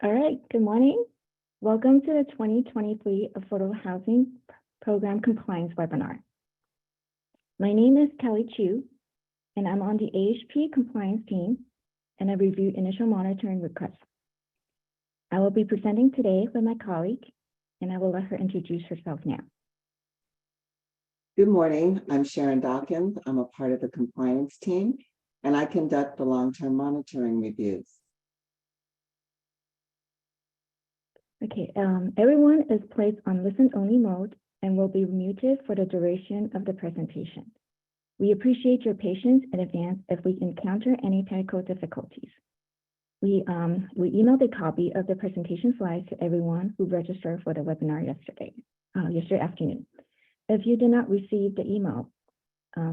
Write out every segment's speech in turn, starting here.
All right, good morning. Welcome to the 2023 Affordable Housing Program Compliance webinar. My name is Kelly Chu, and I'm on the AHP compliance team, and I review initial monitoring requests. I will be presenting today with my colleague, and I will let her introduce herself now. Good morning, I'm Sharon Dawkins. I'm a part of the compliance team, and I conduct the long-term monitoring reviews. Okay, everyone is placed on listen-only mode and will be muted for the duration of the presentation. We appreciate your patience in advance if we encounter any technical difficulties. We emailed a copy of the presentation slides to everyone who registered for the webinar yesterday afternoon. If you did not receive the email,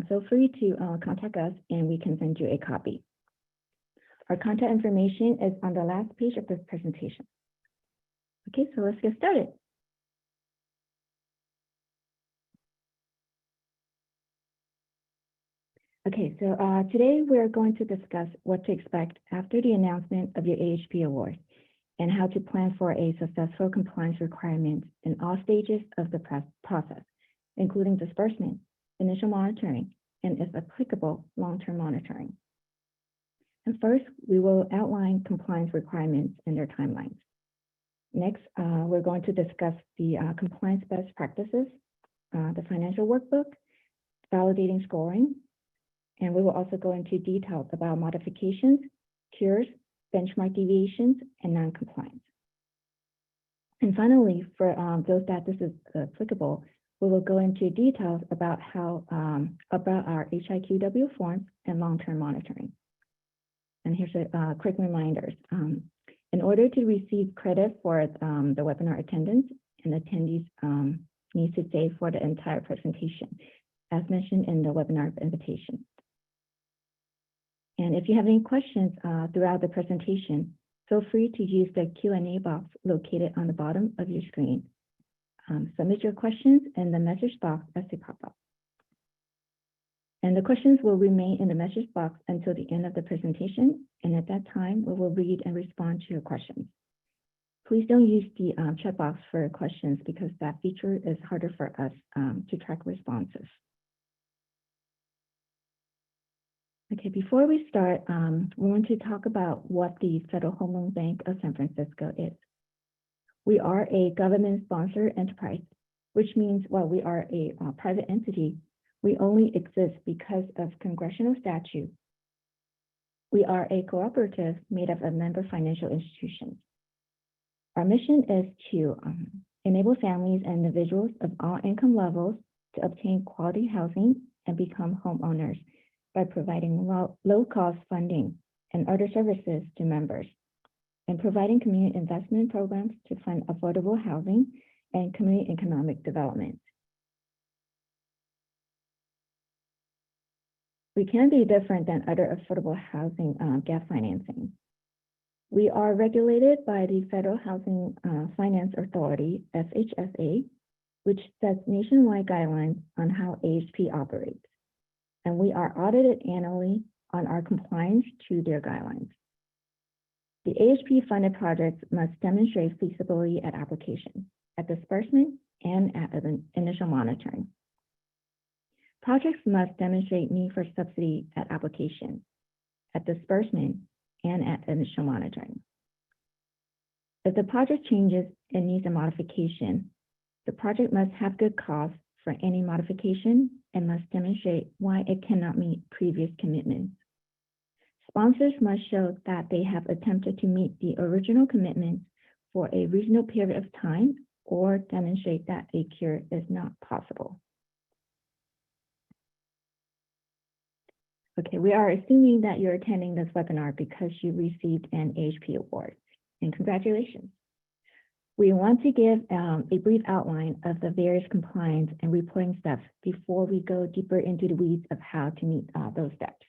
feel free to contact us and we can send you a copy. Our contact information is on the last page of this presentation. Okay, so let's get started. Okay, so today we're going to discuss what to expect after the announcement of your AHP award and how to plan for a successful compliance requirement in all stages of the process, including disbursement, initial monitoring, and if applicable, long-term monitoring. And first, we will outline compliance requirements and their timelines. Next, we're going to discuss the compliance best practices, the financial workbook, validating scoring, and we will also go into details about modifications, cures, benchmark deviations, and non-compliance. And finally, for those that this is applicable, we will go into details about how about our HIQW forms and long-term monitoring. And here's a quick reminders. In order to receive credit for the webinar attendance, and attendees need to stay for the entire presentation, as mentioned in the webinar invitation. And if you have any questions throughout the presentation, feel free to use the Q&A box located on the bottom of your screen. Submit your questions in the message box as they pop up. And the questions will remain in the message box until the end of the presentation. And at that time, we will read and respond to your questions. Please don't use the chat box for questions because that feature is harder for us to track responses. Okay, before we start, we want to talk about what the Federal Home Loan Bank of San Francisco is. We are a government-sponsored enterprise, which means while we are a private entity, we only exist because of congressional statute. We are a cooperative made up of member financial institutions. Our mission is to enable families and individuals of all income levels to obtain quality housing and become homeowners by providing low-cost funding and other services to members, and providing community investment programs to fund affordable housing and community economic development. We can be different than other affordable housing gap financing. We are regulated by the Federal Housing Finance Authority, FHFA, which sets nationwide guidelines on how AHP operates. And we are audited annually on our compliance to their guidelines. The AHP funded projects must demonstrate feasibility at application, at disbursement, and at initial monitoring. Projects must demonstrate need for subsidy at application, at disbursement, and at initial monitoring. If the project changes and needs a modification, the project must have good cause for any modification and must demonstrate why it cannot meet previous commitments. Sponsors must show that they have attempted to meet the original commitments for a reasonable period of time or demonstrate that a cure is not possible. Okay, we are assuming that you're attending this webinar because you received an AHP award, and congratulations. We want to give a brief outline of the various compliance and reporting steps before we go deeper into the weeds of how to meet those steps.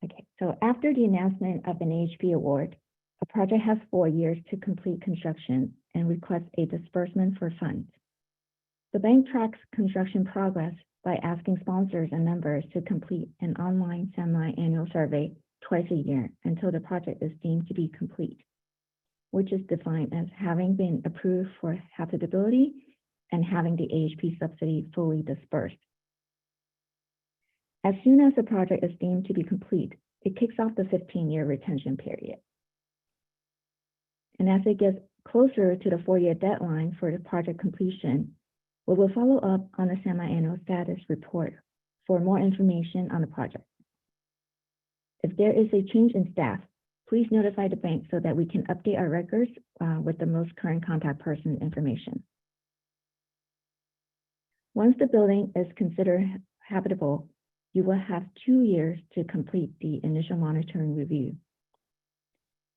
Okay, so after the announcement of an AHP award, a project has 4 years to complete construction and request a disbursement for funds. The bank tracks construction progress by asking sponsors and members to complete an online semi-annual survey twice a year until the project is deemed to be complete, which is defined as having been approved for habitability and having the AHP subsidy fully dispersed. As soon as the project is deemed to be complete, it kicks off the 15-year retention period. And as it gets closer to the 4-year deadline for the project completion, we will follow up on the semi-annual status report for more information on the project. If there is a change in staff, please notify the bank so that we can update our records with the most current contact person information. Once the building is considered habitable, you will have 2 years to complete the initial monitoring review.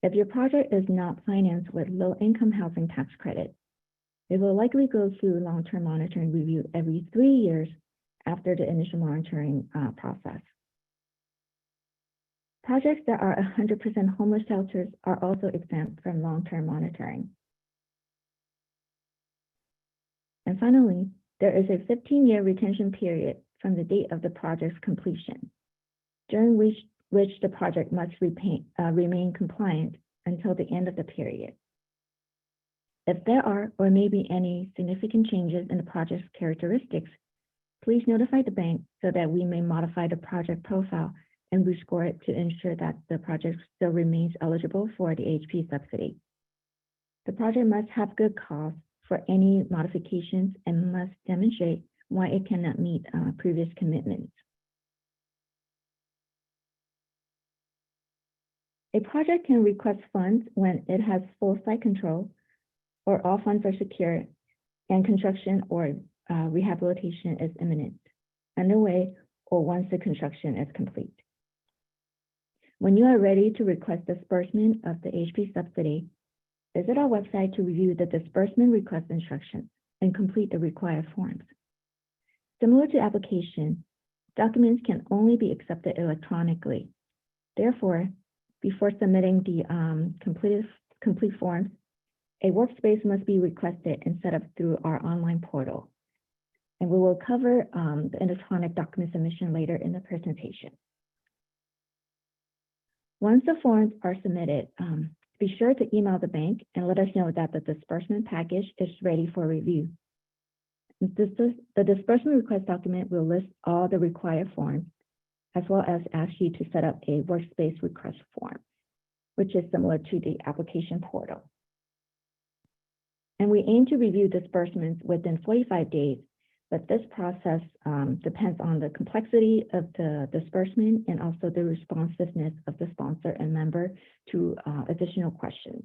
If your project is not financed with low-income housing tax credit, it will likely go through long-term monitoring review every 3 years after the initial monitoring process. Projects that are 100% homeless shelters are also exempt from long-term monitoring. And finally, there is a 15-year retention period from the date of the project's completion, during which the project must remain compliant until the end of the period. If there are or may be any significant changes in the project's characteristics, please notify the bank so that we may modify the project profile and rescore it to ensure that the project still remains eligible for the AHP subsidy. The project must have good cause for any modifications and must demonstrate why it cannot meet previous commitments. A project can request funds when it has full site control or all funds are secure and construction or rehabilitation is imminent, underway, or once the construction is complete. When you are ready to request disbursement of the AHP subsidy, visit our website to review the disbursement request instructions and complete the required forms. Similar to application, documents can only be accepted electronically. Therefore, before submitting the complete forms, a workspace must be requested and set up through our online portal. And we will cover the electronic document submission later in the presentation. Once the forms are submitted, be sure to email the bank and let us know that the disbursement package is ready for review. The disbursement request document will list all the required forms, as well as ask you to set up a workspace request form, which is similar to the application portal. And we aim to review disbursements within 45 days, but this process depends on the complexity of the disbursement and also the responsiveness of the sponsor and member to additional questions.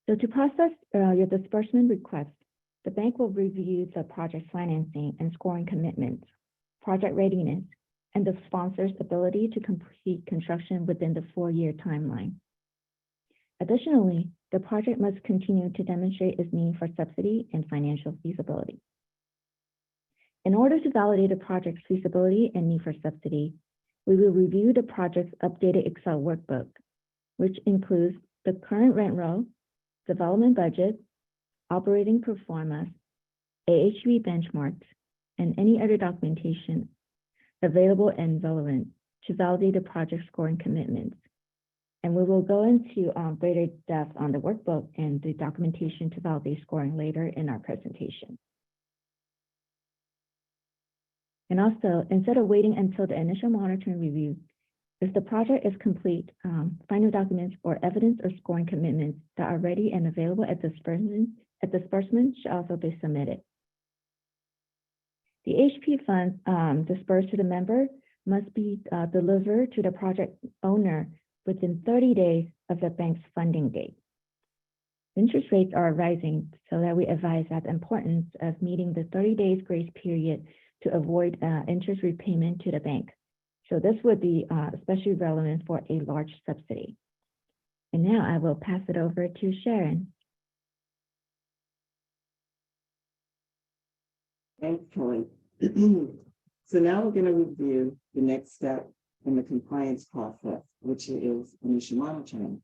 So to process your disbursement request, the bank will review the project financing and scoring commitments, project readiness, and the sponsor's ability to complete construction within the 4-year timeline. Additionally, the project must continue to demonstrate its need for subsidy and financial feasibility. In order to validate a project's feasibility and need for subsidy, we will review the project's updated Excel workbook, which includes the current rent roll, development budget, operating pro formas, AHP benchmarks, and any other documentation available and relevant to validate the project scoring commitments. And we will go into greater depth on the workbook and the documentation to validate scoring later in our presentation. And also, instead of waiting until the initial monitoring review, if the project is complete, final documents or evidence or scoring commitments that are ready and available at disbursement should also be submitted. The AHP funds disbursed to the member must be delivered to the project owner within 30 days of the bank's funding date. Interest rates are rising, so that we advise that the importance of meeting the 30 days grace period to avoid interest repayment to the bank. So this would be especially relevant for a large subsidy. And now I will pass it over to Sharon. Thanks, Kelly. So now we're going to review the next step in the compliance process, which is initial monitoring.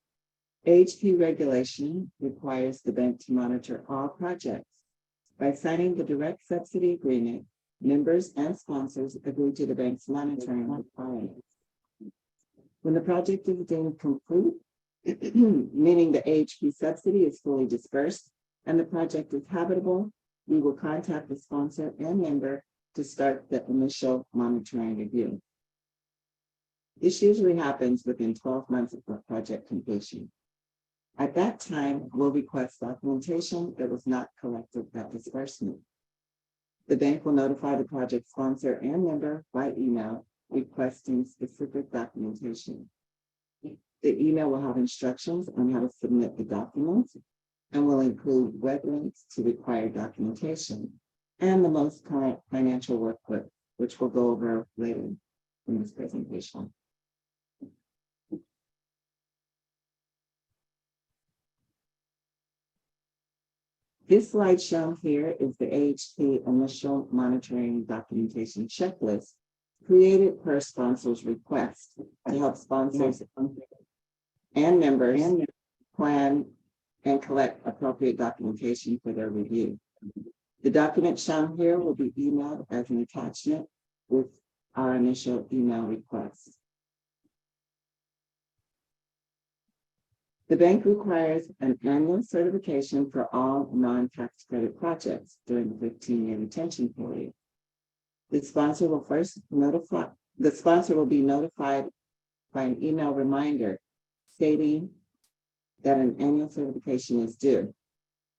AHP regulation requires the bank to monitor all projects. By signing the direct subsidy agreement, members and sponsors agree to the bank's monitoring requirements. When the project is deemed complete, meaning the AHP subsidy is fully dispersed and the project is habitable, we will contact the sponsor and member to start the initial monitoring review. This usually happens within 12 months of project completion. At that time, we'll request documentation that was not collected at disbursement. The bank will notify the project sponsor and member by email requesting specific documentation. The email will have instructions on how to submit the documents and will include web links to required documentation and the most current financial workbook, which we'll go over later in this presentation. This slide shown here is the AHP initial monitoring documentation checklist created per sponsor's request to help sponsors and members plan and collect appropriate documentation for their review. The document shown here will be emailed as an attachment with our initial email request. The bank requires an annual certification for all non-tax credit projects during the 15-year retention period. The sponsor will be notified by an email reminder stating that an annual certification is due.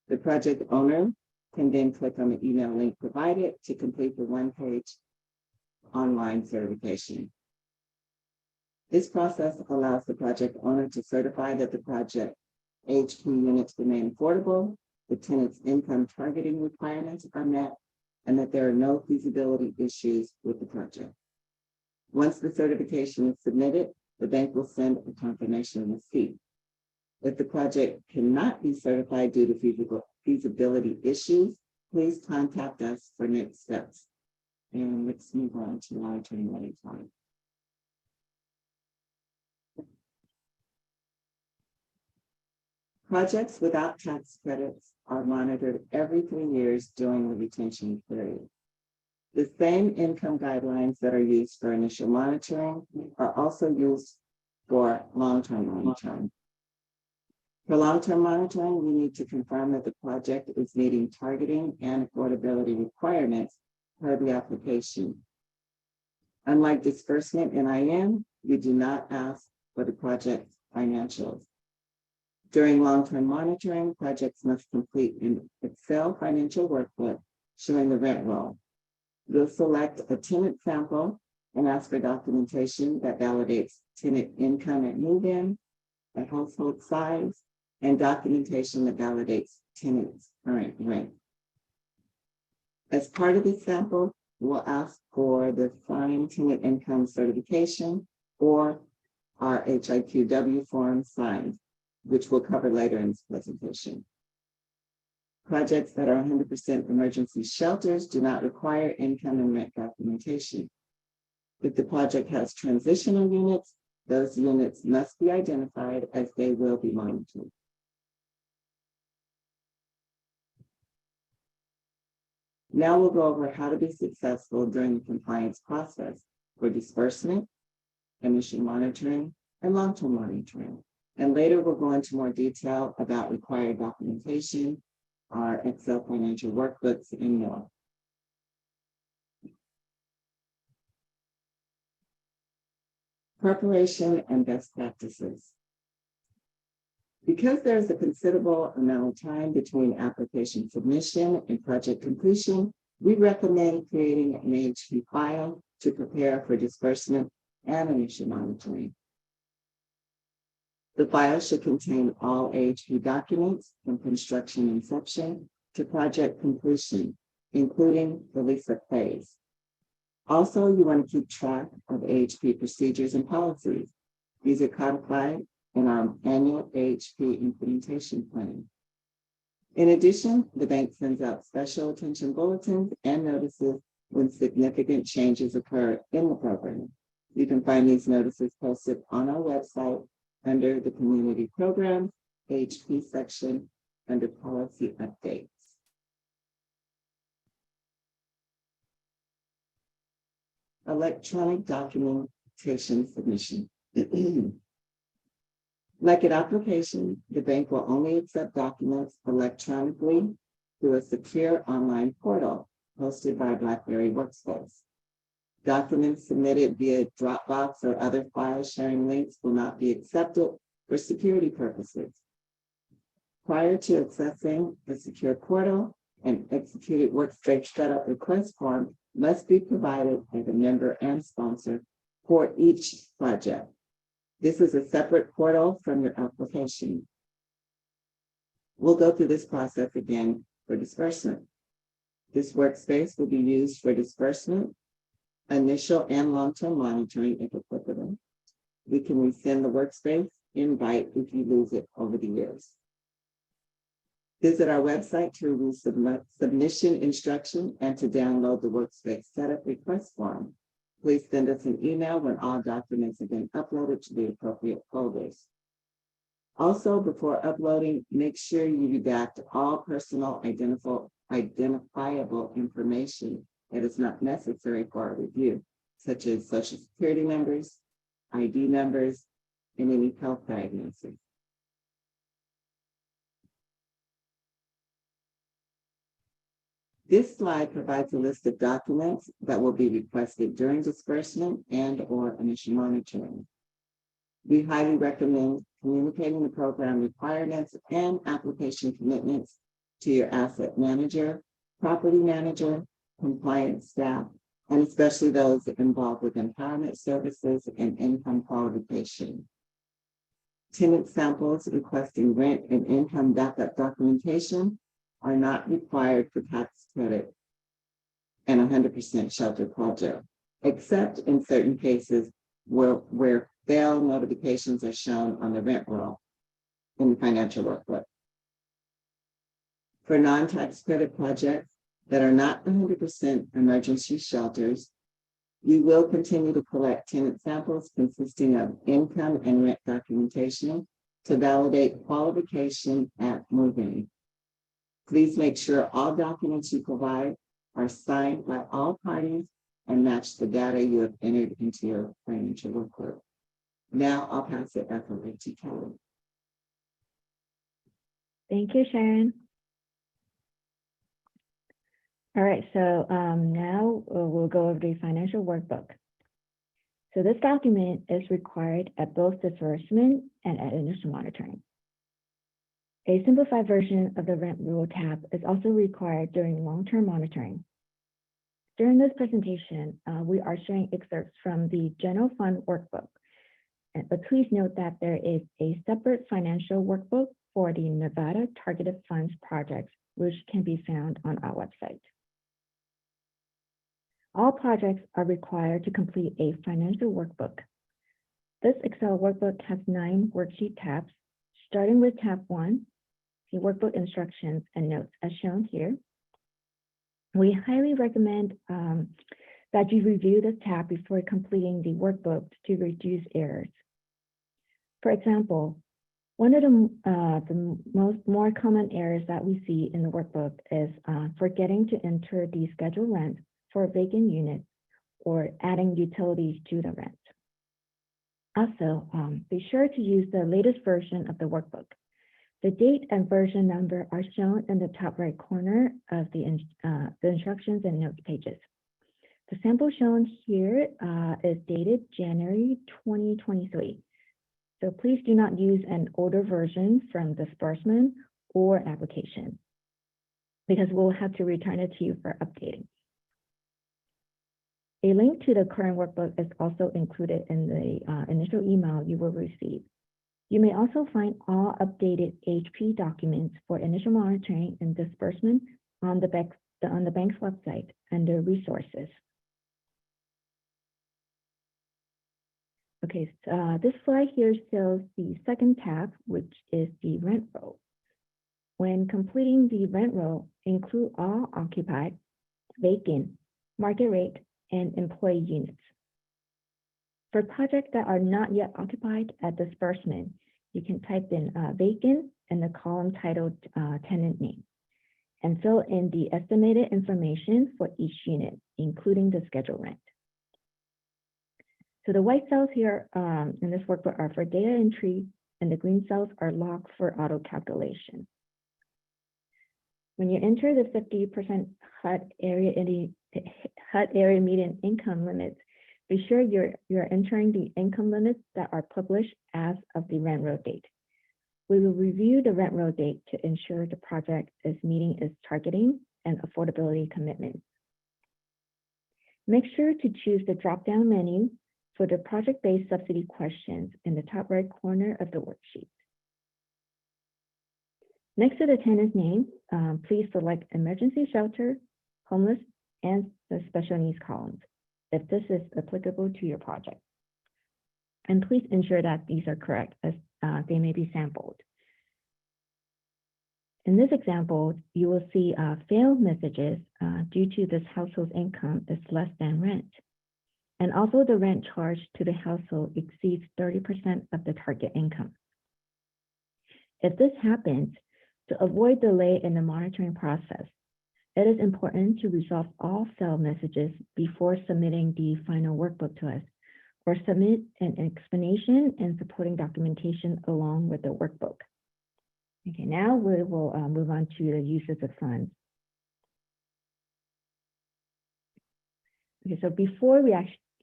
The project owner can then click on the email link provided to complete the one-page online certification. This process allows the project owner to certify that the project AHP units remain affordable, the tenant's income targeting requirements are met, and that there are no feasibility issues with the project. Once the certification is submitted, the bank will send a confirmation receipt. If the project cannot be certified due to feasibility issues, please contact us for next steps. And let's move on to monitoring monitoring. Projects without tax credits are monitored every 3 years during the retention period. The same income guidelines that are used for initial monitoring are also used for long-term monitoring. For long-term monitoring, we need to confirm that the project is meeting targeting and affordability requirements per the application. Unlike disbursement in IM, we do not ask for the project's financials. During long-term monitoring, projects must complete an Excel financial workbook showing the rent roll. We'll select a tenant sample and ask for documentation that validates tenant income at move-in, the household size, and documentation that validates tenant's current rent. As part of this sample, we'll ask for the signed tenant income certification or our HIQW form signed, which we'll cover later in this presentation. Projects that are 100% emergency shelters do not require income and rent documentation. If the project has transitional units, those units must be identified as they will be monitored. Now we'll go over how to be successful during the compliance process for disbursement, initial monitoring, and long-term monitoring. And later we'll go into more detail about required documentation, our Excel financial workbooks, and more. Preparation and best practices. Because there's a considerable amount of time between application submission and project completion, we recommend creating an AHP file to prepare for disbursement and initial monitoring. The file should contain all AHP documents from construction inception to project completion, including the lease-up phase. Also, you want to keep track of AHP procedures and policies. These are codified in our annual AHP implementation plan. In addition, the bank sends out special attention bulletins and notices when significant changes occur in the program. You can find these notices posted on our website under the Community Program AHP section under Policy Updates. Electronic documentation submission. Like an application, the bank will only accept documents electronically through a secure online portal hosted by BlackBerry Workspace. Documents submitted via Dropbox or other file sharing links will not be accepted for security purposes. Prior to accessing the secure portal, an executed workspace setup request form must be provided by the member and sponsor for each project. This is a separate portal from your application. We'll go through this process again for disbursement. This workspace will be used for disbursement, initial and long-term monitoring if applicable. We can rescind the workspace invite if you lose it over the years. Visit our website to review submission instruction and to download the workspace setup request form. Please send us an email when all documents have been uploaded to the appropriate folders. Also, before uploading, make sure you redact all personal identifiable information that is not necessary for our review, such as Social Security numbers, ID numbers, and any health diagnoses. This slide provides a list of documents that will be requested during disbursement and/or initial monitoring. We highly recommend communicating the program requirements and application commitments to your asset manager, property manager, compliance staff, and especially those involved with empowerment services and income qualification. Tenant samples requesting rent and income backup documentation are not required for tax credit and 100% shelter project, except in certain cases where fail notifications are shown on the rent roll in the financial workbook. For non-tax credit projects that are not 100% emergency shelters, you will continue to collect tenant samples consisting of income and rent documentation to validate qualification at move-in. Please make sure all documents you provide are signed by all parties and match the data you have entered into your financial report. Now I'll pass it back over to Kelly. Thank you, Sharon. All right, so now we'll go over the financial workbook. So this document is required at both disbursement and at initial monitoring. A simplified version of the rent rule tab is also required during long-term monitoring. During this presentation, we are sharing excerpts from the General Fund workbook. But please note that there is a separate financial workbook for the Nevada Targeted Funds projects, which can be found on our website. All projects are required to complete a financial workbook. This Excel workbook has 9 worksheet tabs, starting with tab 1, the workbook instructions and notes as shown here. We highly recommend that you review this tab before completing the workbook to reduce errors. For example, one of the more common errors that we see in the workbook is forgetting to enter the scheduled rent for vacant units or adding utilities to the rent. Also, be sure to use the latest version of the workbook. The date and version number are shown in the top right corner of the instructions and notes pages. The sample shown here is dated January 2023. So please do not use an older version from disbursement or application, because we'll have to return it to you for updating. A link to the current workbook is also included in the initial email you will receive. You may also find all updated AHP documents for initial monitoring and disbursement on the bank's website under resources. Okay, so this slide here shows the second tab, which is the rent roll. When completing the rent roll, include all occupied, vacant, market rate, and employee units. For projects that are not yet occupied at disbursement, you can type in vacant in the column titled tenant name and fill in the estimated information for each unit, including the scheduled rent. So the white cells here in this workbook are for data entry, and the green cells are locked for auto calculation. When you enter the 50% HUD area median income limits, be sure you're entering the income limits that are published as of the rent roll date. We will review the rent roll date to ensure the project is meeting its targeting and affordability commitments. Make sure to choose the drop-down menu for the project-based subsidy questions in the top right corner of the worksheet. Next to the tenant's name, please select emergency shelter, homeless, and the special needs columns if this is applicable to your project. And please ensure that these are correct as they may be sampled. In this example, you will see failed messages due to this household's income is less than rent. And also the rent charged to the household exceeds 30% of the target income. If this happens, to avoid delay in the monitoring process, it is important to resolve all failed messages before submitting the final workbook to us, or submit an explanation and supporting documentation along with the workbook. Okay, now we will move on to the uses of funds. Okay, so before we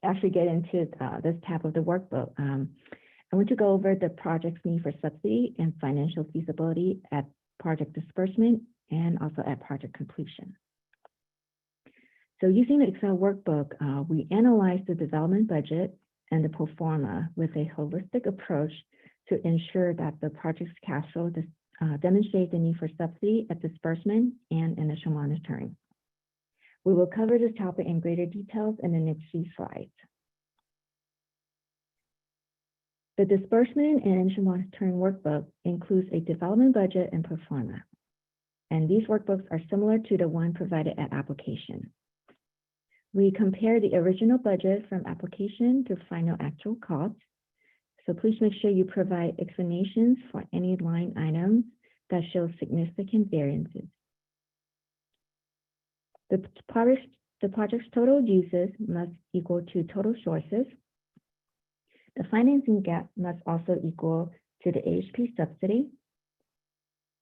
actually get into this tab of the workbook, I want to go over the project's need for subsidy and financial feasibility at project disbursement and also at project completion. So using the Excel workbook, we analyze the development budget and the pro forma with a holistic approach to ensure that the project's cash flow demonstrates the need for subsidy at disbursement and initial monitoring. We will cover this topic in greater details in the next few slides. The disbursement and initial monitoring workbook includes a development budget and pro forma. And these workbooks are similar to the one provided at application. We compare the original budget from application to final actual cost. So please make sure you provide explanations for any line items that show significant variances. The project's total uses must equal to total sources. The financing gap must also equal to the AHP subsidy.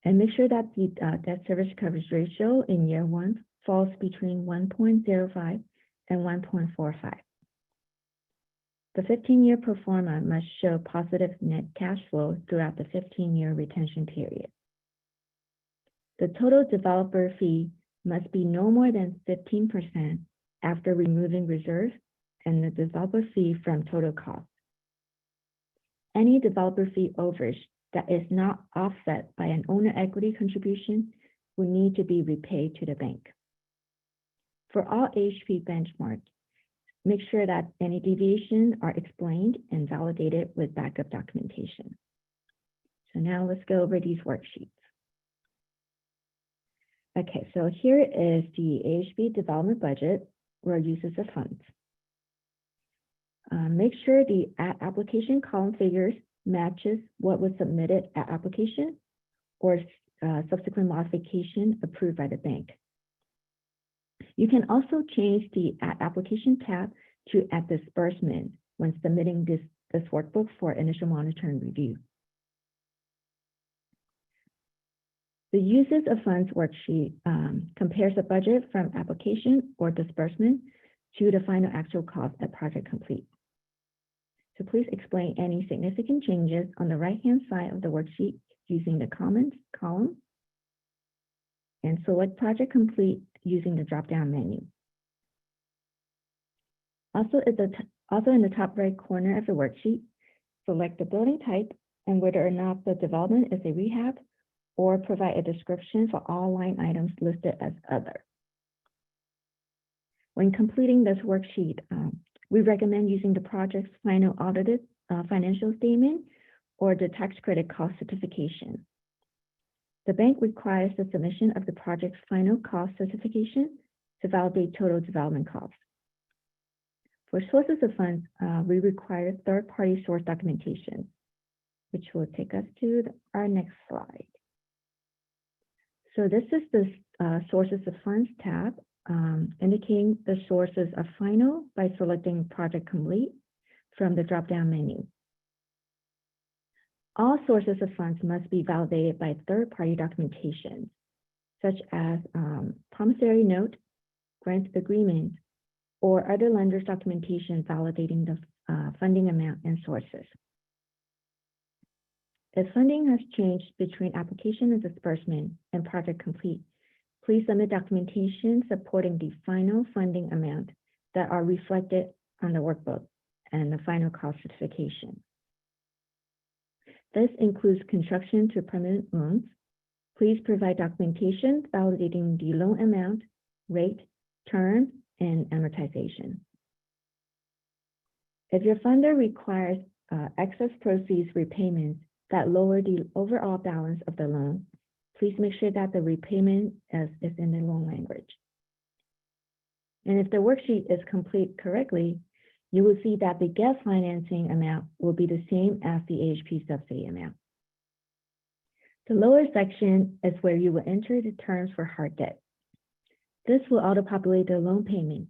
And make sure that the debt service coverage ratio in year one falls between 1.05 and 1.45. The 15-year pro forma must show positive net cash flow throughout the 15-year retention period. The total developer fee must be no more than 15% after removing reserves and the developer fee from total cost. Any developer fee overage that is not offset by an owner equity contribution will need to be repaid to the bank. For all AHP benchmarks, make sure that any deviations are explained and validated with backup documentation. So now let's go over these worksheets. Okay, so here is the AHP development budget or uses of funds. Make sure the application column figures matches what was submitted at application or subsequent modification approved by the bank. You can also change the application tab to at disbursement when submitting this workbook for initial monitoring review. The uses of funds worksheet compares the budget from application or disbursement to the final actual cost at project complete. So please explain any significant changes on the right-hand side of the worksheet using the comments column, and select project complete using the drop-down menu. Also in the top right corner of the worksheet, select the building type and whether or not the development is a rehab, or provide a description for all line items listed as other. When completing this worksheet, we recommend using the project's final audited financial statement or the tax credit cost certification. The bank requires the submission of the project's final cost certification to validate total development costs. For sources of funds, we require third-party source documentation. which will take us to our next slide. So this is the Sources of Funds tab, indicating the sources are final by selecting Project Complete from the drop-down menu. All sources of funds must be validated by third-party documentation, such as promissory note, grant agreement, or other lender's documentation validating the funding amount and sources. If funding has changed between application and disbursement and Project Complete, please submit documentation supporting the final funding amount that are reflected on the workbook and the final cost certification. This includes construction to permanent loans. Please provide documentation validating the loan amount, rate, term, and amortization. If your funder requires excess proceeds repayments that lower the overall balance of the loan, please make sure that the repayment is in the loan language. And if the worksheet is complete correctly, you will see that the GEF financing amount will be the same as the AHP subsidy amount. The lower section is where you will enter the terms for hard debt. This will auto-populate the loan payment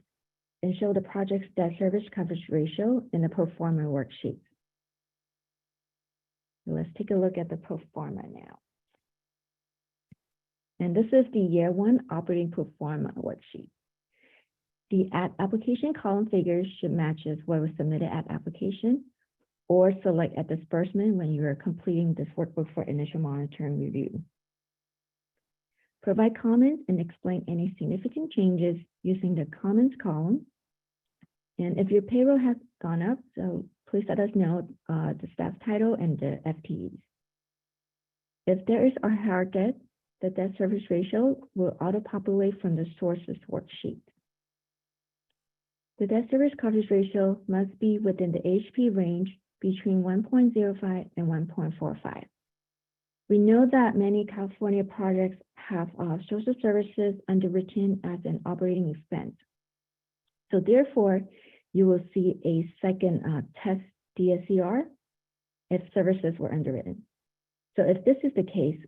and show the project's debt service coverage ratio in the pro forma worksheet. So let's take a look at the pro forma now. And this is the year one operating pro forma worksheet. The at application column figures should match what was submitted at application, or select at disbursement when you are completing this workbook for initial monitoring review. Provide comments and explain any significant changes using the comments column. And if your payroll has gone up, so please let us know the staff title and the FTEs. If there is a hard debt, the debt service ratio will auto-populate from the sources worksheet. The debt service coverage ratio must be within the AHP range between 1.05 and 1.45. We know that many California projects have social services underwritten as an operating expense. So therefore, you will see a second test DSCR if services were underwritten. So if this is the case,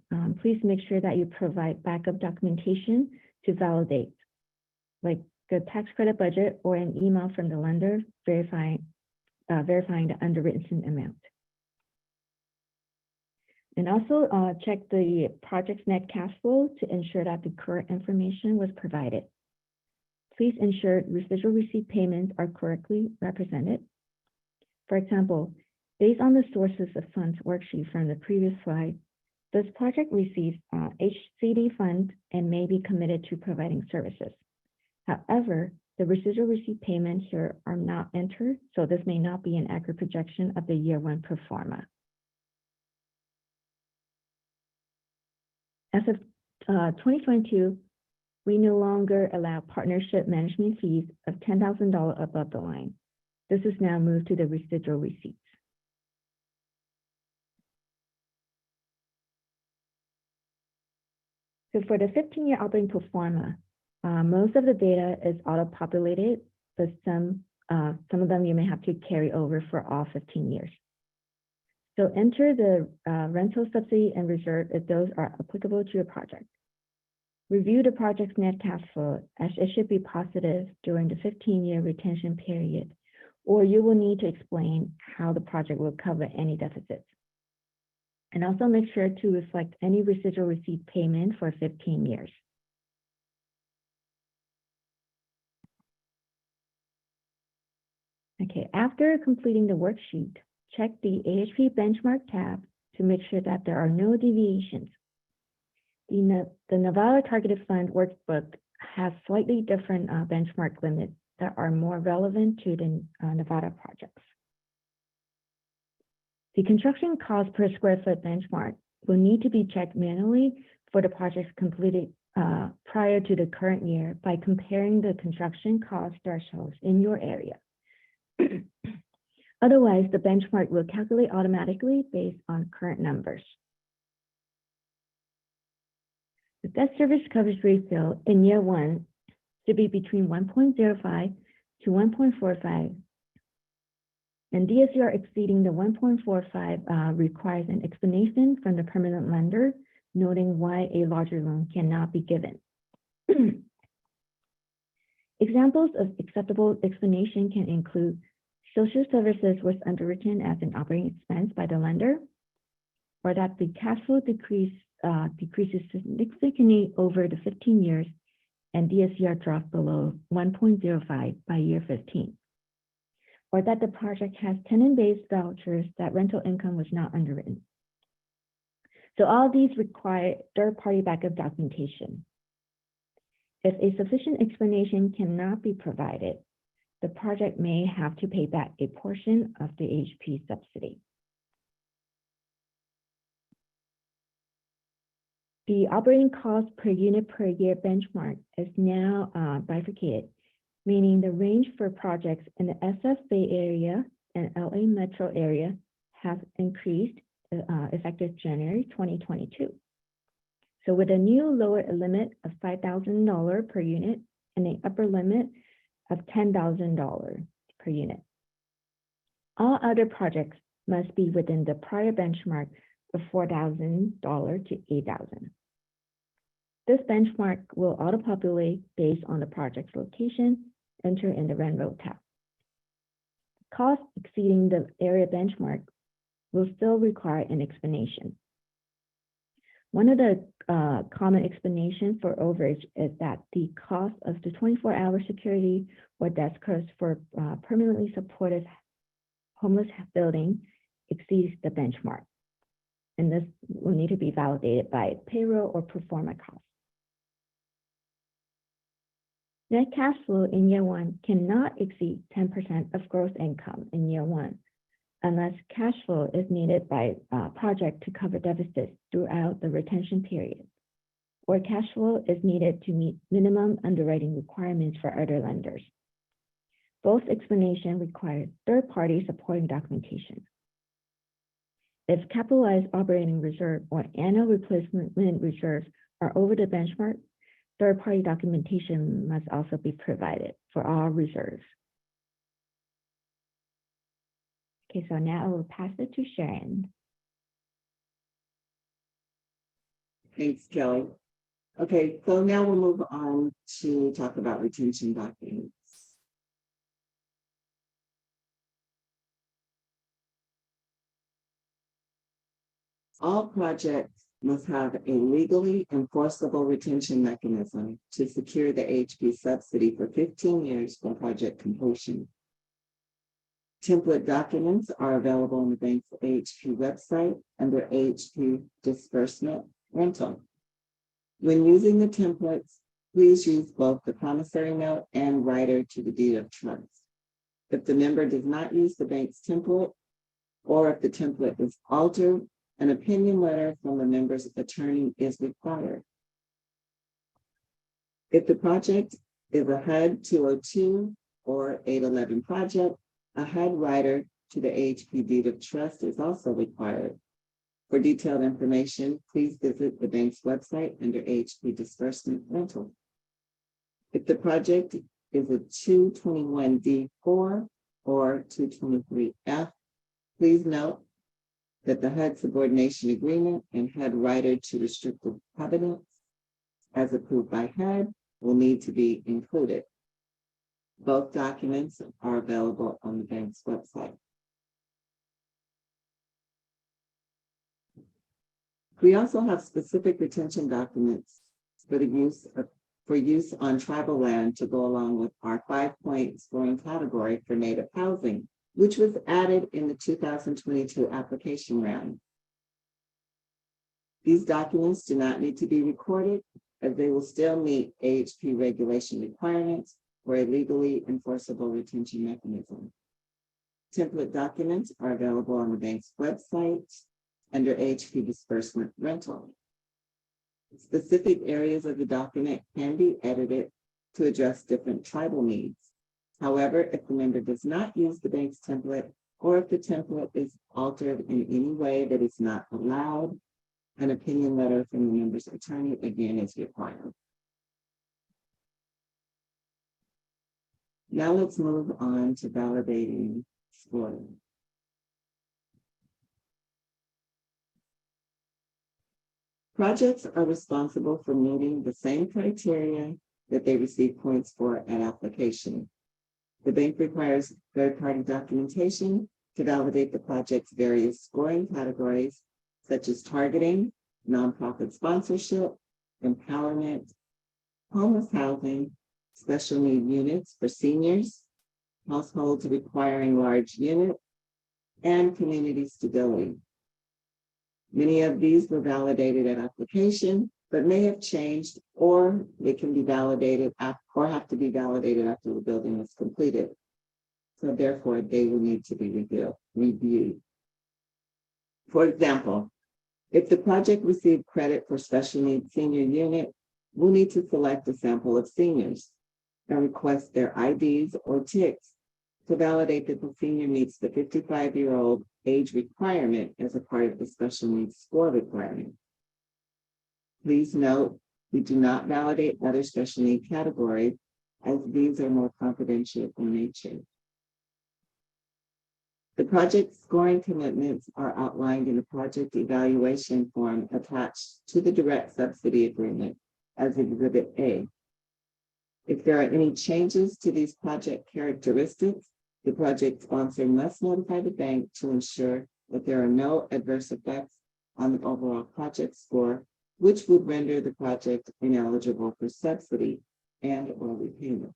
please make sure that you provide backup documentation to validate, like the tax credit budget or an email from the lender verifying the underwritten amount. And also check the project's net cash flow to ensure that the correct information was provided. Please ensure residual receipt payments are correctly represented. For example, based on the sources of funds worksheet from the previous slide, this project receives HCD funds and may be committed to providing services. However, the residual receipt payments here are not entered, so this may not be an accurate projection of the year one pro forma. As of 2022, we no longer allow partnership management fees of $10,000 above the line. This is now moved to the residual receipts. So for the 15-year operating pro forma, most of the data is auto-populated, but some of them you may have to carry over for all 15 years. So enter the rental subsidy and reserve if those are applicable to your project. Review the project's net cash flow, as it should be positive during the 15-year retention period, or you will need to explain how the project will cover any deficits. And also make sure to reflect any residual receipt payment for 15 years. Okay, after completing the worksheet, check the AHP benchmark tab to make sure that there are no deviations. The Nevada Targeted Fund workbook has slightly different benchmark limits that are more relevant to the Nevada projects. The construction cost per square foot benchmark will need to be checked manually for the projects completed prior to the current year by comparing the construction cost thresholds in your area. Otherwise, the benchmark will calculate automatically based on current numbers. The debt service coverage ratio in year one should be between 1.05 to 1.45 And DSCR exceeding the 1.45 requires an explanation from the permanent lender, noting why a larger loan cannot be given. Examples of acceptable explanation can include social services was underwritten as an operating expense by the lender, or that the cash flow decreases significantly over the 15 years and DSCR dropped below 1.05 by year 15, or that the project has tenant-based vouchers that rental income was not underwritten. So all these require third-party backup documentation. If a sufficient explanation cannot be provided, the project may have to pay back a portion of the AHP subsidy. The operating cost per unit per year benchmark is now bifurcated, meaning the range for projects in the SF Bay Area and LA metro area have increased effective January 2022. So with a new lower limit of $5,000 per unit and an upper limit of $10,000 per unit. All other projects must be within the prior benchmark of $4,000 to $8,000. This benchmark will auto-populate based on the project's location, enter in the rent roll tab. Costs exceeding the area benchmark will still require an explanation. One of the common explanations for overage is that the cost of the 24-hour security or desk cost for permanently supported homeless building exceeds the benchmark. And this will need to be validated by payroll or pro forma costs. Net cash flow in year one cannot exceed 10% of gross income in year one, unless cash flow is needed by project to cover deficits throughout the retention period, or cash flow is needed to meet minimum underwriting requirements for other lenders. Both explanations require third-party supporting documentation. If capitalized operating reserve or annual replacement reserves are over the benchmark, third-party documentation must also be provided for all reserves. Okay, so now I will pass it to Sharon. Thanks, Kelly. Okay, so now we'll move on to talk about retention documents. All projects must have a legally enforceable retention mechanism to secure the AHP subsidy for 15 years from project completion. Template documents are available on the bank's AHP website under AHP Disbursement Rental. When using the templates, please use both the promissory note and rider to the deed of trust. If the member does not use the bank's template, or if the template is altered, an opinion letter from the member's attorney is required. If the project is a HUD 202 or 811 project, a HUD rider to the AHP deed of trust is also required. For detailed information, please visit the bank's website under AHP Disbursement Rental. If the project is a 221D4 or 223F, please note that the HUD subordination agreement and HUD rider to restrictive covenants, as approved by HUD, will need to be included. Both documents are available on the bank's website. We also have specific retention documents for use on tribal land to go along with our 5-point scoring category for Native housing, which was added in the 2022 application round. These documents do not need to be recorded, as they will still meet AHP regulation requirements for a legally enforceable retention mechanism. Template documents are available on the bank's website under AHP Disbursement Rental. Specific areas of the document can be edited to address different tribal needs. However, if the member does not use the bank's template, or if the template is altered in any way that is not allowed, an opinion letter from the member's attorney again is required. Now let's move on to validating scoring. Projects are responsible for meeting the same criteria that they receive points for at application. The bank requires third-party documentation to validate the project's various scoring categories, such as targeting, nonprofit sponsorship, empowerment, homeless housing, special need units for seniors, households requiring large units, and community stability. Many of these were validated at application, but may have changed, or they can be validated or have to be validated after the building is completed. So therefore, they will need to be reviewed. For example, if the project received credit for special needs senior unit, we'll need to select a sample of seniors and request their IDs or ticks to validate that the senior meets the 55-year-old age requirement as a part of the special needs score requirement. Please note, we do not validate other special need categories as these are more confidential in nature. The project scoring commitments are outlined in the project evaluation form attached to the direct subsidy agreement as Exhibit A. If there are any changes to these project characteristics, the project sponsor must notify the bank to ensure that there are no adverse effects on the overall project score, which would render the project ineligible for subsidy and/or repayment.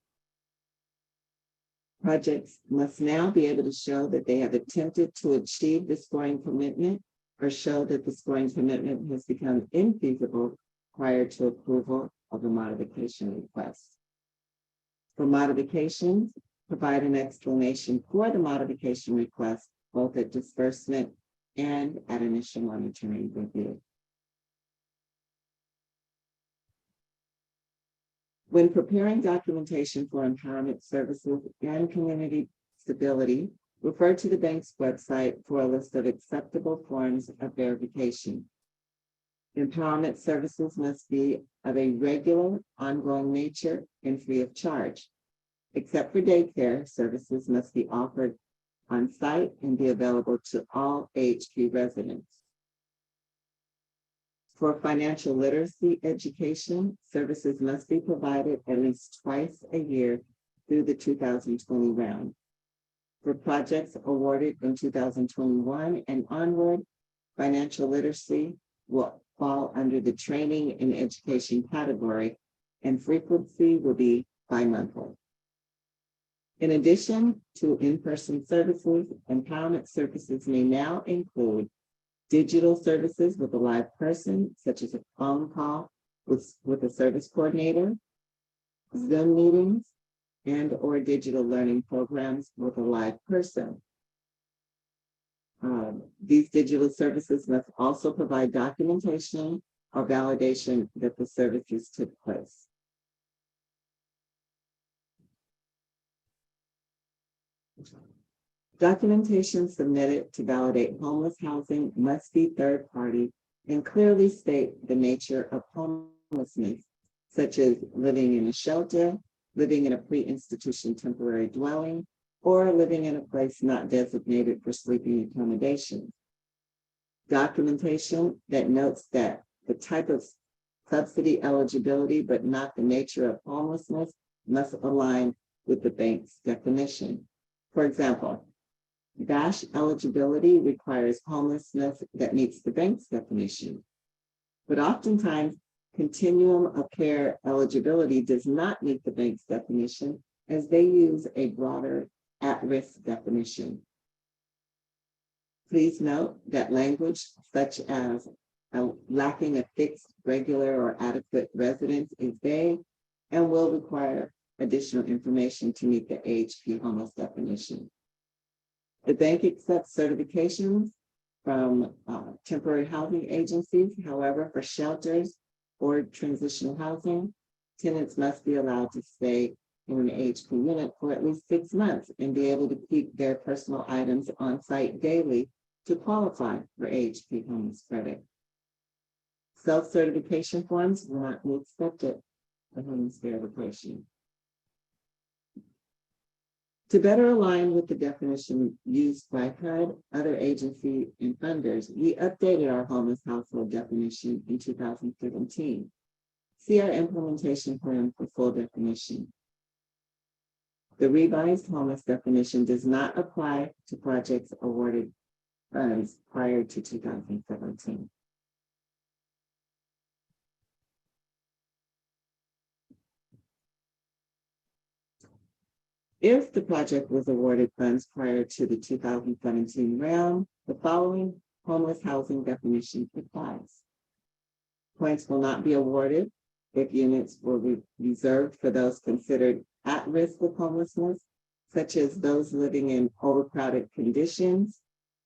Projects must now be able to show that they have attempted to achieve the scoring commitment or show that the scoring commitment has become infeasible prior to approval of the modification request. For modifications, provide an explanation for the modification request, both at disbursement and at initial monitoring review. When preparing documentation for empowerment services and community stability, refer to the bank's website for a list of acceptable forms of verification. Empowerment services must be of a regular, ongoing nature and free of charge. Except for daycare, services must be offered on site and be available to all AHP residents. For financial literacy education, services must be provided at least twice a year through the 2020 round. For projects awarded in 2021 and onward, financial literacy will fall under the training and education category, and frequency will be bi-monthly. In addition to in-person services, empowerment services may now include digital services with a live person, such as a phone call with a service coordinator, Zoom meetings, and/or digital learning programs with a live person. These digital services must also provide documentation or validation that the services took place. Documentation submitted to validate homeless housing must be third party and clearly state the nature of homelessness, such as living in a shelter, living in a pre-institution temporary dwelling, or living in a place not designated for sleeping accommodation. Documentation that notes that the type of subsidy eligibility, but not the nature of homelessness, must align with the bank's definition. For example, DASH eligibility requires homelessness that meets the bank's definition. But oftentimes, continuum of care eligibility does not meet the bank's definition, as they use a broader at-risk definition. Please note that language such as lacking a fixed, regular, or adequate residence is vague and will require additional information to meet the AHP homeless definition. The bank accepts certifications from temporary housing agencies. However, for shelters or transitional housing, tenants must be allowed to stay in an AHP unit for at least 6 months and be able to keep their personal items on site daily to qualify for AHP homeless credit. Self-certification forms will not be accepted for homeless verification. To better align with the definition used by HUD, other agency, and funders, we updated our homeless household definition in 2017. See our implementation plan for full definition. The revised homeless definition does not apply to projects awarded funds prior to 2017. If the project was awarded funds prior to the 2017 round, the following homeless housing definition applies. Points will not be awarded if units were reserved for those considered at risk of homelessness, such as those living in overcrowded conditions,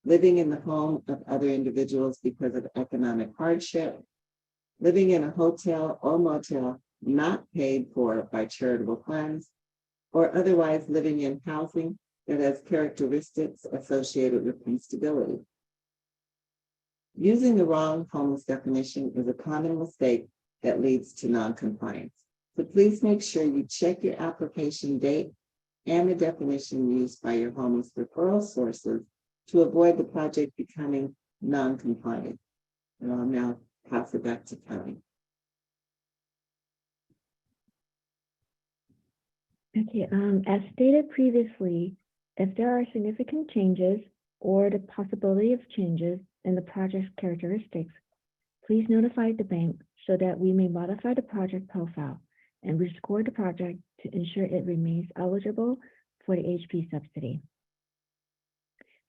living in the home of other individuals because of economic hardship, living in a hotel or motel not paid for by charitable funds, or otherwise living in housing that has characteristics associated with instability. Using the wrong homeless definition is a common mistake that leads to noncompliance. So please make sure you check your application date and the definition used by your homeless referral sources to avoid the project becoming non-compliant. And I'll now pass it back to Kelly. Okay, as stated previously, if there are significant changes or the possibility of changes in the project's characteristics, please notify the bank so that we may modify the project profile and rescore the project to ensure it remains eligible for the AHP subsidy.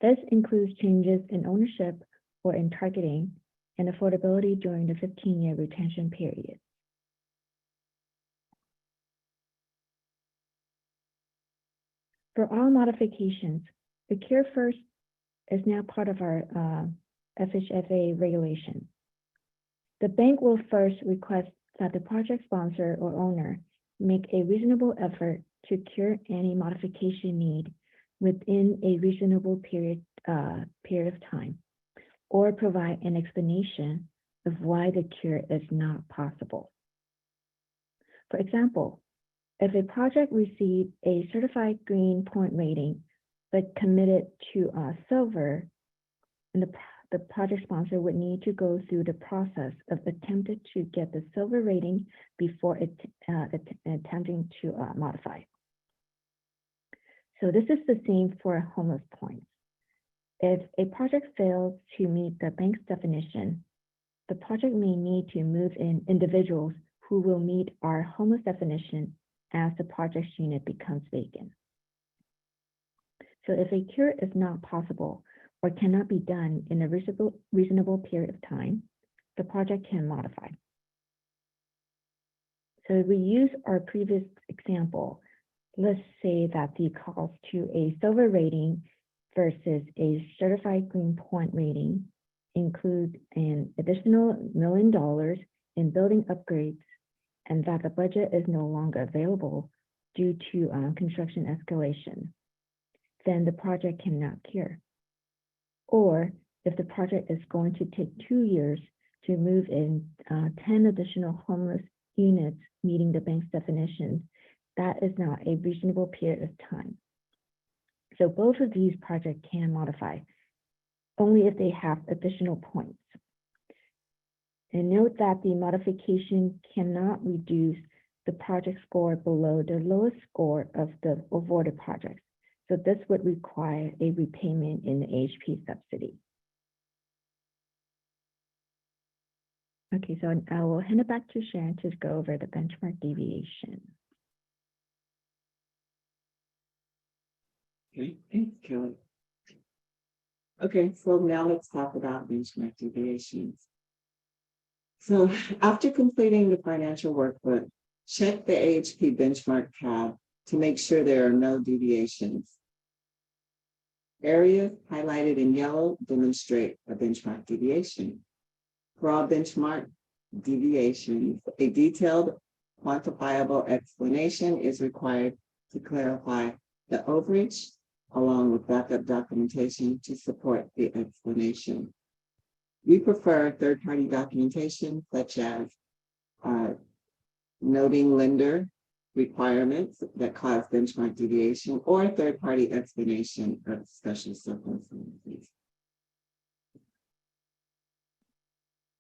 This includes changes in ownership or in targeting and affordability during the 15-year retention period. For all modifications, the Cure First is now part of our FHFA regulation. The bank will first request that the project sponsor or owner make a reasonable effort to cure any modification need within a reasonable period of time, or provide an explanation of why the cure is not possible. For example, if a project received a certified green point rating, but committed to silver, and the project sponsor would need to go through the process of attempting to get the silver rating before attempting to modify. So this is the same for homeless points. If a project fails to meet the bank's definition, the project may need to move in individuals who will meet our homeless definition as the project's unit becomes vacant. So if a cure is not possible or cannot be done in a reasonable period of time, the project can modify. So if we use our previous example, let's say that the cost to a silver rating versus a certified green point rating include an additional $1 million in building upgrades, and that the budget is no longer available due to construction escalation, then the project cannot cure. Or if the project is going to take 2 years to move in 10 additional homeless units meeting the bank's definition, that is not a reasonable period of time. So both of these projects can modify, only if they have additional points. And note that the modification cannot reduce the project score below the lowest score of the awarded projects. So this would require a repayment in the AHP subsidy. Okay, so I will hand it back to Sharon to go over the benchmark deviation. Okay, thanks, Kelly. Okay, so now let's talk about benchmark deviations. So after completing the financial workbook, check the AHP benchmark tab to make sure there are no deviations. Areas highlighted in yellow demonstrate a benchmark deviation. For all benchmark deviations, a detailed quantifiable explanation is required to clarify the overage, along with backup documentation to support the explanation. We prefer third-party documentation such as noting lender requirements that cause benchmark deviation, or third-party explanation of special circumstances.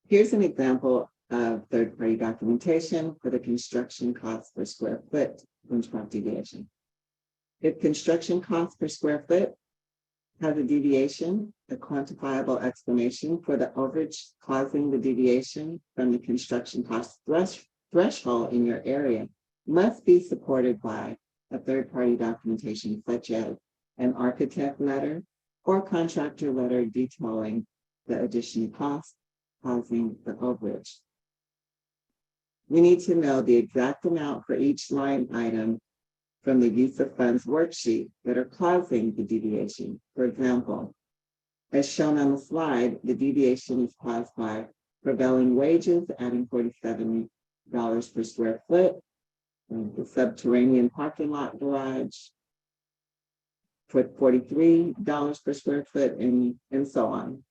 Here's an example of third-party documentation for the construction cost per square foot benchmark deviation. If construction cost per square foot has a deviation, the quantifiable explanation for the overage causing the deviation from the construction cost threshold in your area must be supported by a third-party documentation such as an architect letter or contractor letter detailing the additional cost causing the overage. We need to know the exact amount for each line item from the use of funds worksheet that are causing the deviation. For example, as shown on the slide, the deviation is caused by prevailing wages, adding $47 per square foot, the subterranean parking lot garage for $43 per square foot, and so on.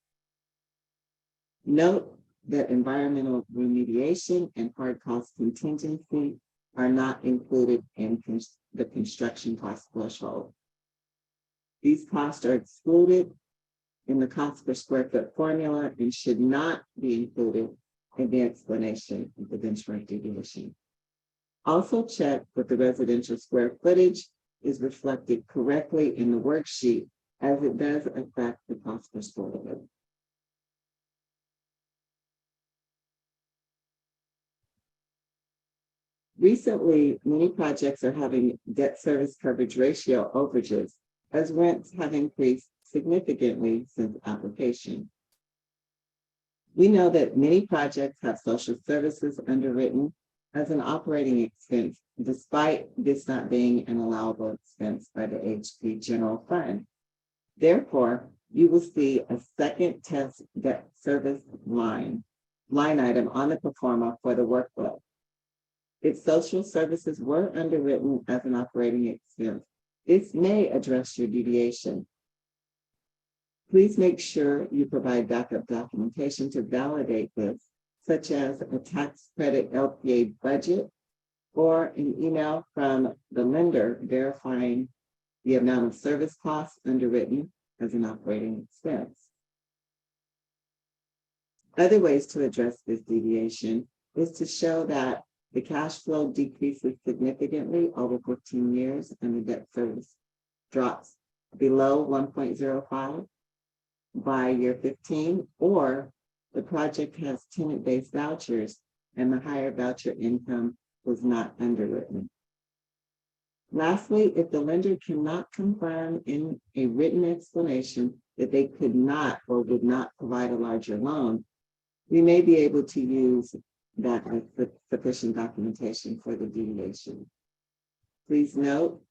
Note that environmental remediation and hard cost contingency are not included in the construction cost threshold. These costs are excluded in the cost per square foot formula and should not be included in the explanation of the benchmark deviation. Also check that the residential square footage is reflected correctly in the worksheet, as it does affect the cost per square foot. Recently, many projects are having debt service coverage ratio overages, as rents have increased significantly since application. We know that many projects have social services underwritten as an operating expense, despite this not being an allowable expense by the AHP General Fund. Therefore, you will see a second test debt service line item on the pro forma for the workflow. If social services were underwritten as an operating expense, this may address your deviation. Please make sure you provide backup documentation to validate this, such as a tax credit LPA budget or an email from the lender verifying the amount of service costs underwritten as an operating expense. Other ways to address this deviation is to show that the cash flow decreases significantly over 15 years and the debt service drops below 1.05 by year 15, or the project has tenant-based vouchers and the higher voucher income was not underwritten. Lastly, if the lender cannot confirm in a written explanation that they could not or would not provide a larger loan, we may be able to use that as sufficient documentation for the deviation. Please note,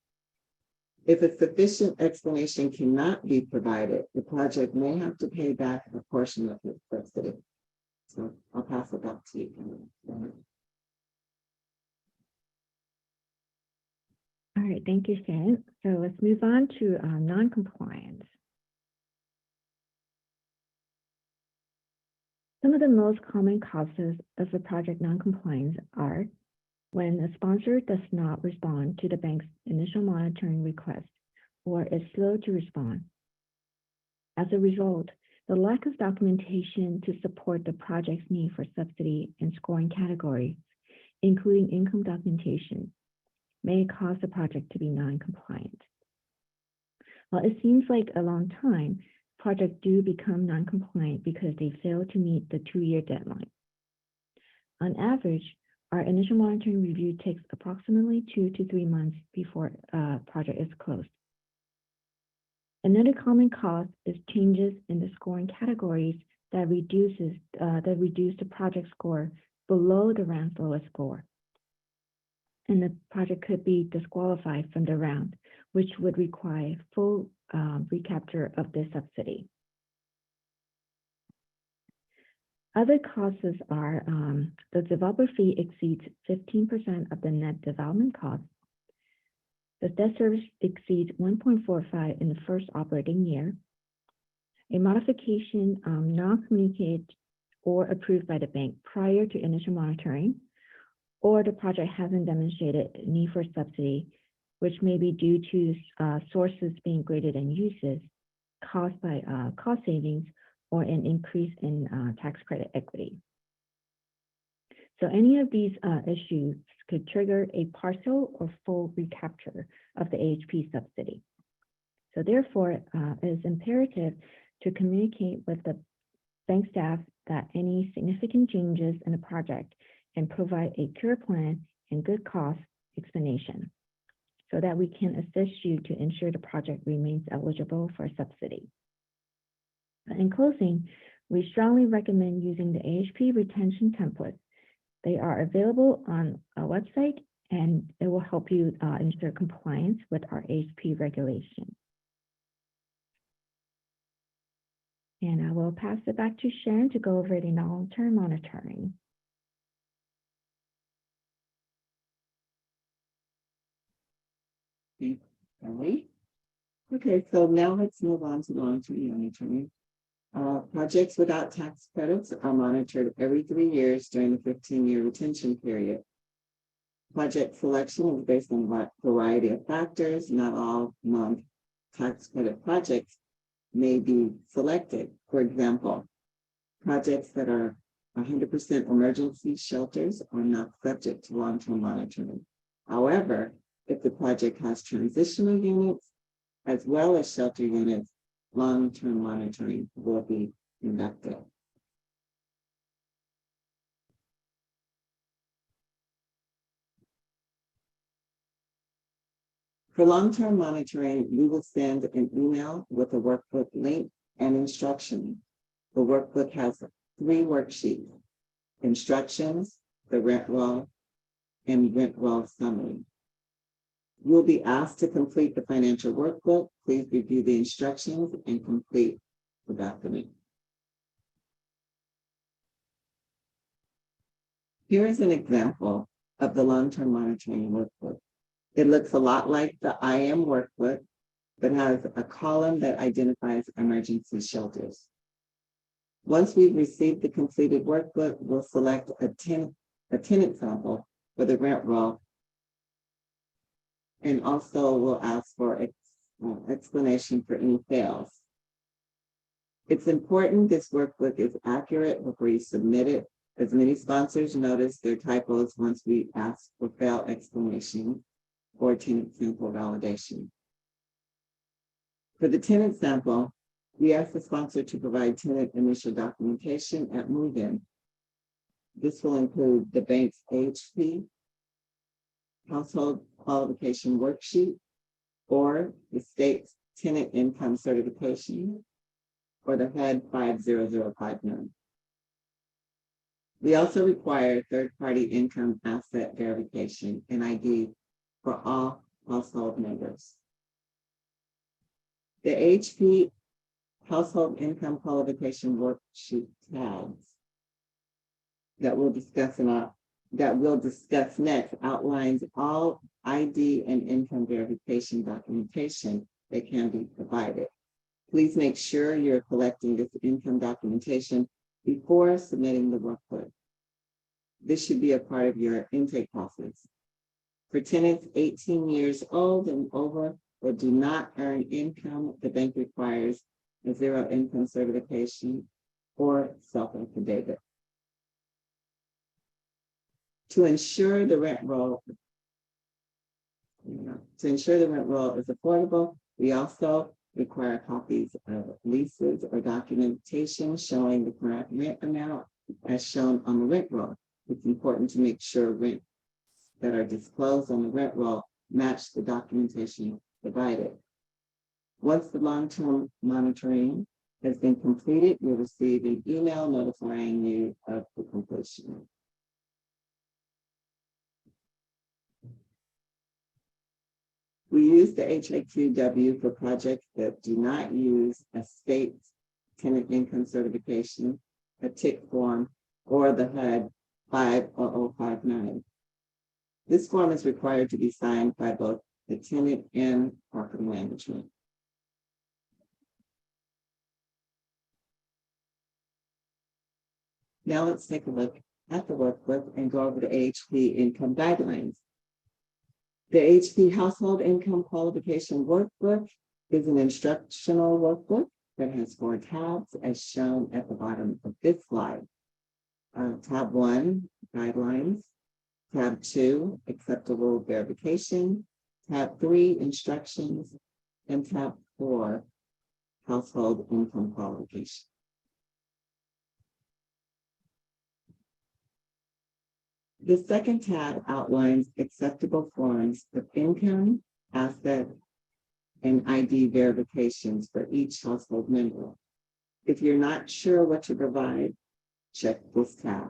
if a sufficient explanation cannot be provided, the project may have to pay back a portion of its subsidy. So I'll pass it back to you. All right, thank you, Shannon. So let's move on to non-compliance. Some of the most common causes of the project non-compliance are when a sponsor does not respond to the bank's initial monitoring request or is slow to respond. As a result, the lack of documentation to support the project's need for subsidy and scoring categories, including income documentation, may cause the project to be non-compliant. While it seems like a long time, projects do become non-compliant because they fail to meet the 2-year deadline. On average, our initial monitoring review takes approximately 2 to 3 months before a project is closed. Another common cause is changes in the scoring categories that reduce the project score below the round's lowest score. And the project could be disqualified from the round, which would require full recapture of the subsidy. Other causes are the developer fee exceeds 15% of the net development cost. The debt service exceeds 1.45 in the first operating year. A modification not communicated or approved by the bank prior to initial monitoring, or the project hasn't demonstrated a need for subsidy, which may be due to sources being greater than uses caused by cost savings or an increase in tax credit equity. So any of these issues could trigger a partial or full recapture of the AHP subsidy. So therefore, it is imperative to communicate with the bank staff that any significant changes in the project and provide a clear plan and good cost explanation so that we can assist you to ensure the project remains eligible for subsidy. In closing, we strongly recommend using the AHP retention templates. They are available on our website, and it will help you ensure compliance with our AHP regulations. And I will pass it back to Sharon to go over the long-term monitoring. Thank you, Kelly. Okay, so now let's move on to long-term monitoring. Projects without tax credits are monitored every 3 years during the 15-year retention period. Project selection is based on a variety of factors. Not all non-tax credit projects may be selected. For example, projects that are 100% emergency shelters are not subject to long-term monitoring. However, if the project has transitional units as well as shelter units, long-term monitoring will be conducted. For long-term monitoring, we will send an email with a workbook link and instructions. The workbook has 3 worksheets: instructions, the rent roll, and rent roll summary. You'll be asked to complete the financial workbook. Please review the instructions and complete the document. Here is an example of the long-term monitoring workbook. It looks a lot like the IM workbook, but has a column that identifies emergency shelters. Once we've received the completed workbook, we'll select a tenant sample for the rent roll, and also we'll ask for explanation for any fails. It's important this workbook is accurate before you submit it, as many sponsors notice their typos once we ask for fail explanation or tenant sample validation. For the tenant sample, we ask the sponsor to provide tenant initial documentation at move-in. This will include the bank's AHP household qualification worksheet, or the state's tenant income certification, or the HUD 50059. We also require third-party income asset verification and ID for all household members. The AHP household income qualification worksheet tags that we'll discuss next outlines all ID and income verification documentation that can be provided. Please make sure you're collecting this income documentation before submitting the workbook. This should be a part of your intake process. For tenants 18 years old and over that do not earn income, the bank requires a zero income certification or self-affidavit. To ensure the rent roll is affordable, we also require copies of leases or documentation showing the current rent amount as shown on the rent roll. It's important to make sure rents that are disclosed on the rent roll match the documentation provided. Once the long-term monitoring has been completed, you'll receive an email notifying you of the completion. We use the HAQW for projects that do not use a state tenant income certification, a TIC form, or the HUD 50059. This form is required to be signed by both the tenant and property management. Now let's take a look at the workbook and go over the AHP income guidelines. The AHP Household Income Qualification Workbook is an instructional workbook that has 4 tabs as shown at the bottom of this slide. Tab 1, Guidelines. Tab 2, Acceptable Verification. Tab 3, Instructions. And Tab 4, Household Income Qualification. The second tab outlines acceptable forms of income, asset, and ID verifications for each household member. If you're not sure what to provide, check this tab.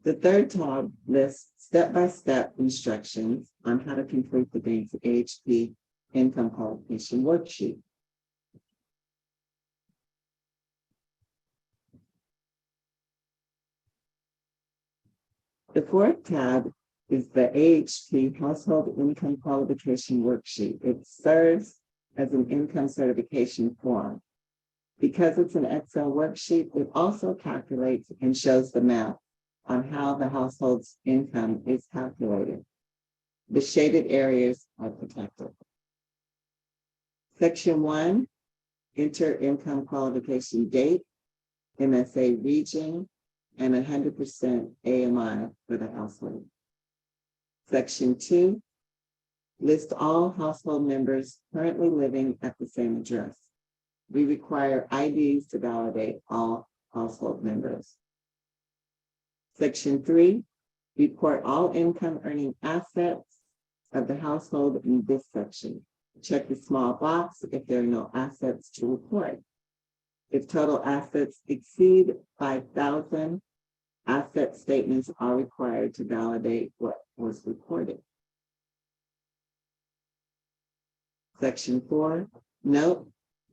The third tab lists step-by-step instructions on how to complete the bank's AHP income qualification worksheet. The fourth tab is the AHP Household Income Qualification Worksheet. It serves as an income certification form. Because it's an Excel worksheet, it also calculates and shows the math on how the household's income is calculated. The shaded areas are protected. Section 1, enter income qualification date, MSA region, and 100% AMI for the household. Section 2, list all household members currently living at the same address. We require IDs to validate all household members. Section 3, report all income earning assets of the household in this section. Check the small box if there are no assets to report. If total assets exceed 5,000, asset statements are required to validate what was reported. Section 4, note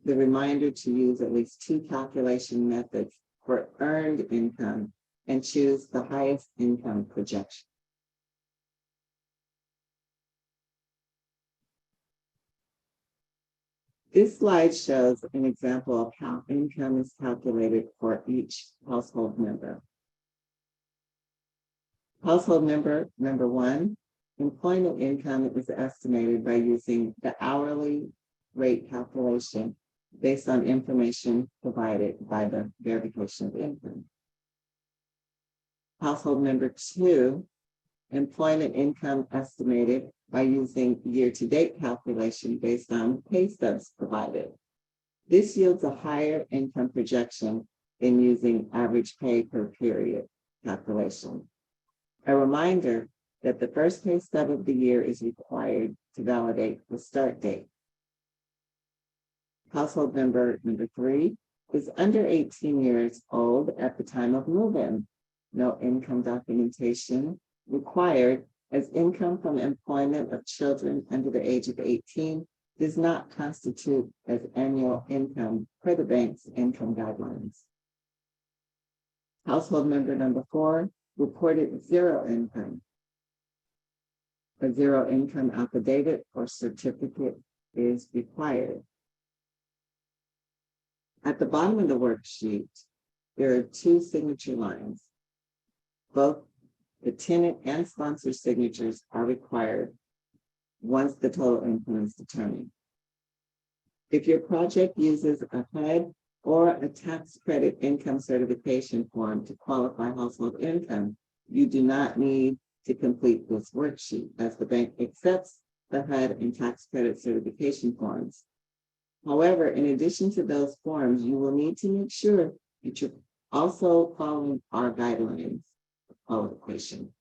the reminder to use at least 2 calculation methods for earned income and choose the highest income projection. This slide shows an example of how income is calculated for each household member. Household member number 1, employment income is estimated by using the hourly rate calculation based on information provided by the verification of income. Household member 2, employment income estimated by using year-to-date calculation based on pay stubs provided. This yields a higher income projection than using average pay per period calculation. A reminder that the first pay stub of the year is required to validate the start date. Household member number 3 is under 18 years old at the time of move-in. No income documentation required, as income from employment of children under the age of 18 does not constitute as annual income per the bank's income guidelines. Household member number 4 reported 0 income. A 0 income affidavit or certificate is required. At the bottom of the worksheet, there are 2 signature lines. Both the tenant and sponsor signatures are required once the total income is determined. If your project uses a HUD or a tax credit income certification form to qualify household income, you do not need to complete this worksheet, as the bank accepts the HUD and tax credit certification forms. However, in addition to those forms, you will need to make sure that you're also following our guidelines of qualification.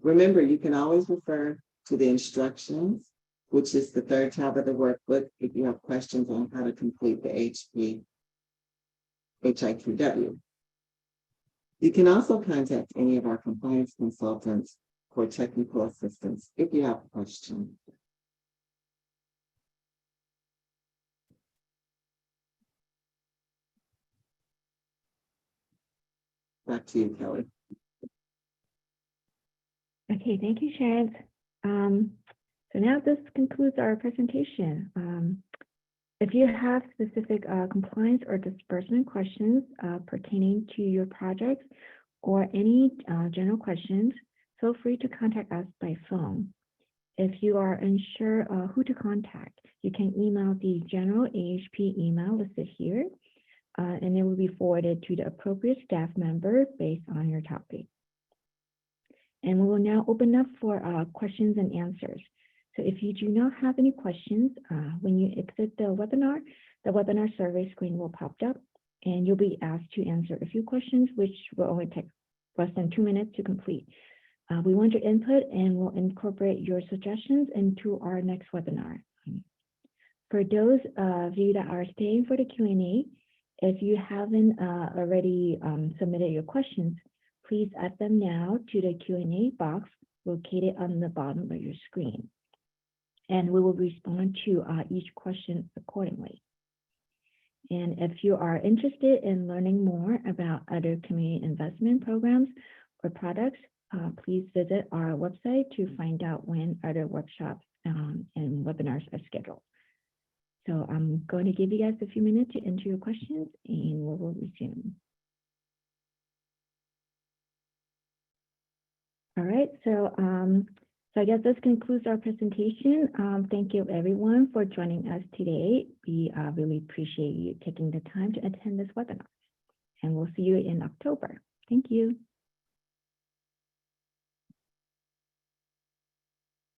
Remember, you can always refer to the instructions, which is the 3rd tab of the workbook, if you have questions on how to complete the HIQW. You can also contact any of our compliance consultants for technical assistance if you have questions. Back to you, Kelly. Okay, thank you, Sharon. So now this concludes our presentation. If you have specific compliance or disbursement questions pertaining to your projects or any general questions, feel free to contact us by phone. If you are unsure who to contact, you can email the general AHP email listed here, and it will be forwarded to the appropriate staff member based on your topic. And we will now open up for questions and answers. So if you do not have any questions, when you exit the webinar survey screen will pop up, and you'll be asked to answer a few questions, which will only take less than 2 minutes to complete. We want your input and we'll incorporate your suggestions into our next webinar. For those of you that are staying for the Q&A, if you haven't already submitted your questions, please add them now to the Q&A box located on the bottom of your screen. And we will respond to each question accordingly. And if you are interested in learning more about other community investment programs or products, please visit our website to find out when other workshops and webinars are scheduled. So I'm going to give you guys a few minutes to enter your questions and we will resume. All right, so I guess this concludes our presentation. Thank you everyone for joining us today. We really appreciate you taking the time to attend this webinar, and we'll see you in October.